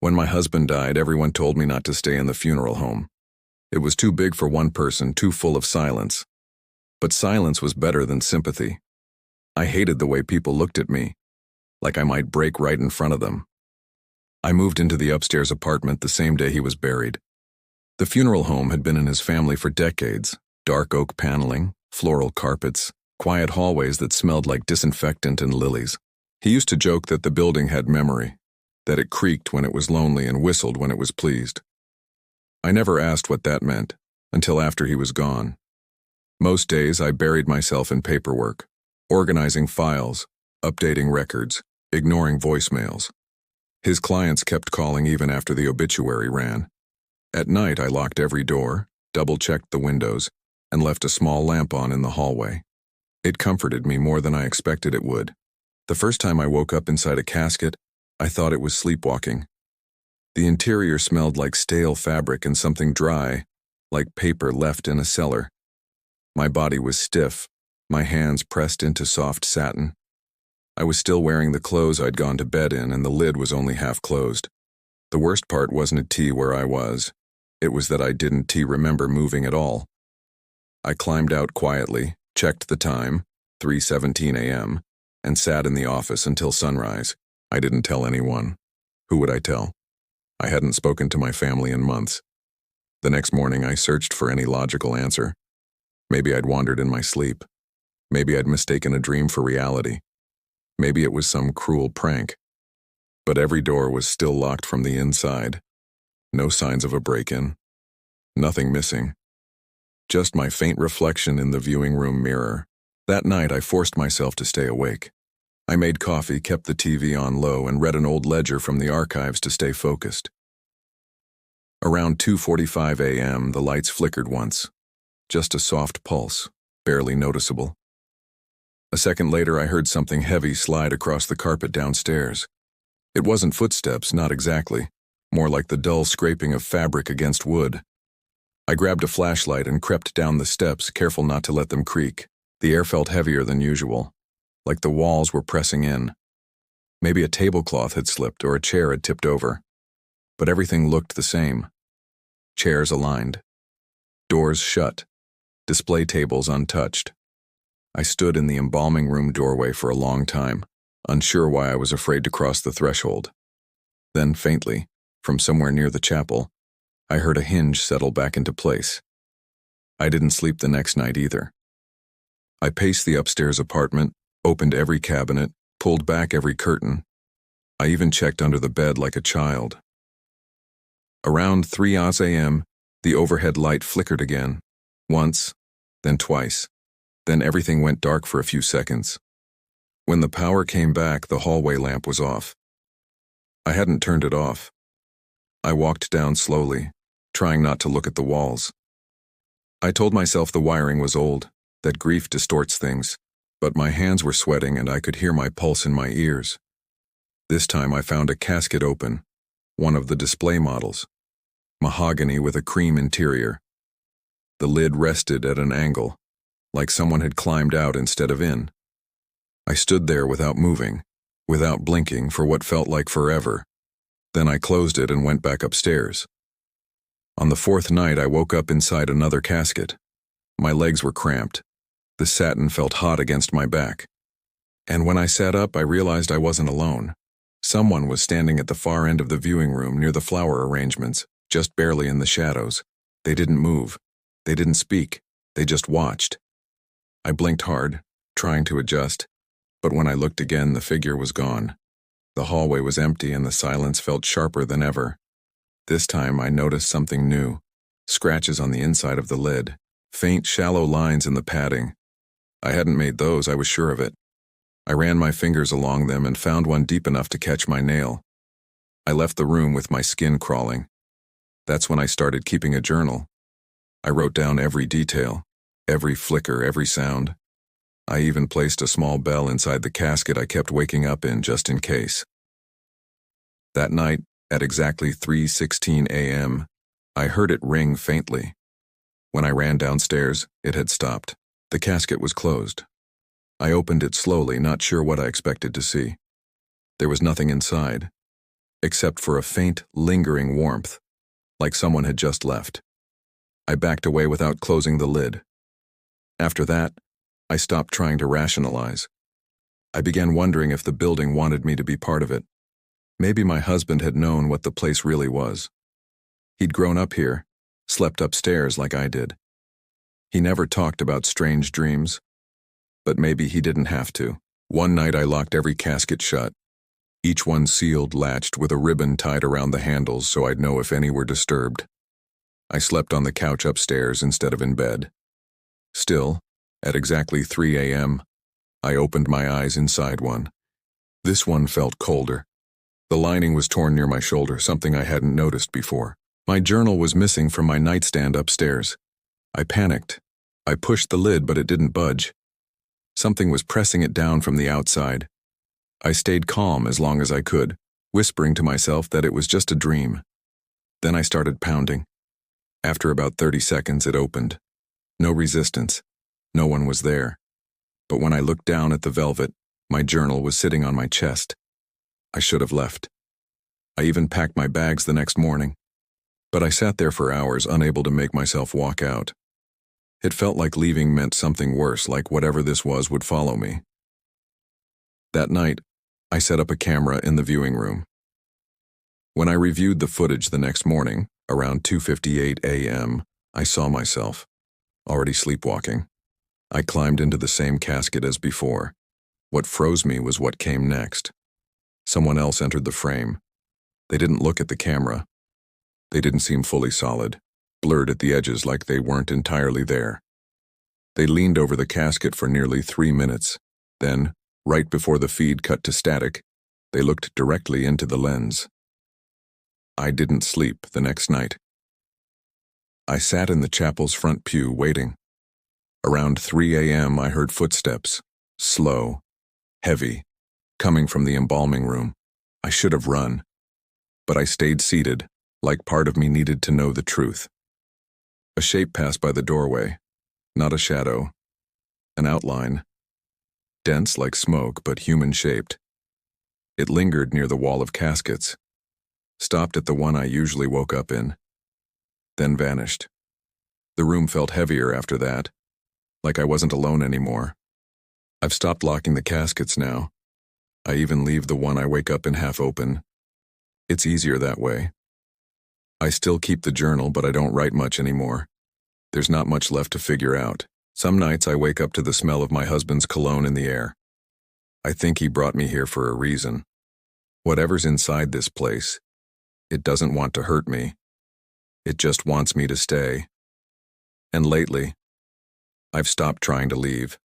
When my husband died, everyone told me not to stay in the funeral home. It was too big for one person, too full of silence. But silence was better than sympathy. I hated the way people looked at me, like I might break right in front of them. I moved into the upstairs apartment the same day he was buried. The funeral home had been in his family for decades. Dark oak paneling, floral carpets, quiet hallways that smelled like disinfectant and lilies. He used to joke that the building had memory, that it creaked when it was lonely and whistled when it was pleased. I never asked what that meant, until after he was gone. Most days I buried myself in paperwork, organizing files, updating records, ignoring voicemails. His clients kept calling even after the obituary ran. At night I locked every door, double-checked the windows, and left a small lamp on in the hallway. It comforted me more than I expected it would. The first time I woke up inside a casket, I thought it was sleepwalking. The interior smelled like stale fabric and something dry, like paper left in a cellar. My body was stiff, my hands pressed into soft satin. I was still wearing the clothes I'd gone to bed in, and the lid was only half closed. The worst part wasn't where I was. It was that I didn't remember moving at all. I climbed out quietly, checked the time, 3:17 a.m., and sat in the office until sunrise. I didn't tell anyone. Who would I tell? I hadn't spoken to my family in months. The next morning I searched for any logical answer. Maybe I'd wandered in my sleep. Maybe I'd mistaken a dream for reality. Maybe it was some cruel prank. But every door was still locked from the inside. No signs of a break-in. Nothing missing. Just my faint reflection in the viewing room mirror. That night I forced myself to stay awake. I made coffee, kept the TV on low, and read an old ledger from the archives to stay focused. Around 2:45 a.m., the lights flickered once. Just a soft pulse, barely noticeable. A second later, I heard something heavy slide across the carpet downstairs. It wasn't footsteps, not exactly. More like the dull scraping of fabric against wood. I grabbed a flashlight and crept down the steps, careful not to let them creak. The air felt heavier than usual, like the walls were pressing in. Maybe a tablecloth had slipped or a chair had tipped over. But everything looked the same. Chairs aligned. Doors shut. Display tables untouched. I stood in the embalming room doorway for a long time, unsure why I was afraid to cross the threshold. Then, faintly, from somewhere near the chapel, I heard a hinge settle back into place. I didn't sleep the next night either. I paced the upstairs apartment, opened every cabinet, pulled back every curtain. I even checked under the bed like a child. Around 3 a.m., the overhead light flickered again. Once, then twice. Then everything went dark for a few seconds. When the power came back, the hallway lamp was off. I hadn't turned it off. I walked down slowly, trying not to look at the walls. I told myself the wiring was old, that grief distorts things, but my hands were sweating and I could hear my pulse in my ears. This time I found a casket open, one of the display models. Mahogany with a cream interior. The lid rested at an angle, like someone had climbed out instead of in. I stood there without moving, without blinking for what felt like forever. Then I closed it and went back upstairs. On the fourth night, I woke up inside another casket. My legs were cramped. The satin felt hot against my back. And when I sat up, I realized I wasn't alone. Someone was standing at the far end of the viewing room near the flower arrangements, just barely in the shadows. They didn't move. They didn't speak. They just watched. I blinked hard, trying to adjust, but when I looked again, the figure was gone. The hallway was empty and the silence felt sharper than ever. This time I noticed something new. Scratches on the inside of the lid, faint shallow lines in the padding. I hadn't made those, I was sure of it. I ran my fingers along them and found one deep enough to catch my nail. I left the room with my skin crawling. That's when I started keeping a journal. I wrote down every detail, every flicker, every sound. I even placed a small bell inside the casket I kept waking up in just in case. That night, at exactly 3:16 a.m., I heard it ring faintly. When I ran downstairs, it had stopped. The casket was closed. I opened it slowly, not sure what I expected to see. There was nothing inside. except for a faint, lingering warmth, like someone had just left. I backed away without closing the lid. After that, I stopped trying to rationalize. I began wondering if the building wanted me to be part of it. Maybe my husband had known what the place really was. He'd grown up here, slept upstairs like I did. He never talked about strange dreams, but maybe he didn't have to. One night I locked every casket shut, each one sealed, latched with a ribbon tied around the handles so I'd know if any were disturbed. I slept on the couch upstairs instead of in bed. Still, at exactly 3 a.m., I opened my eyes inside one. This one felt colder. The lining was torn near my shoulder, something I hadn't noticed before. My journal was missing from my nightstand upstairs. I panicked. I pushed the lid, but it didn't budge. Something was pressing it down from the outside. I stayed calm as long as I could, whispering to myself that it was just a dream. Then I started pounding. After about 30 seconds, it opened. No resistance. No one was there. But when I looked down at the velvet, my journal was sitting on my chest. I should have left. I even packed my bags the next morning. But I sat there for hours, unable to make myself walk out. It felt like leaving meant something worse, like whatever this was would follow me. That night, I set up a camera in the viewing room. When I reviewed the footage the next morning, around 2:58 a.m., I saw myself, already sleepwalking. I climbed into the same casket as before. What froze me was what came next. Someone else entered the frame. They didn't look at the camera. They didn't seem fully solid, blurred at the edges like they weren't entirely there. They leaned over the casket for nearly 3 minutes. Then, right before the feed cut to static, they looked directly into the lens. I didn't sleep the next night. I sat in the chapel's front pew waiting. Around 3 a.m. I heard footsteps, slow, heavy, coming from the embalming room. I should have run, but I stayed seated, like part of me needed to know the truth. A shape passed by the doorway, not a shadow, an outline, dense like smoke but human-shaped. It lingered near the wall of caskets, stopped at the one I usually woke up in, then vanished. The room felt heavier after that, like I wasn't alone anymore. I've stopped locking the caskets now. I even leave the one I wake up in half open. It's easier that way. I still keep the journal, but I don't write much anymore. There's not much left to figure out. Some nights I wake up to the smell of my husband's cologne in the air. I think he brought me here for a reason. Whatever's inside this place, it doesn't want to hurt me. It just wants me to stay. And lately, I've stopped trying to leave.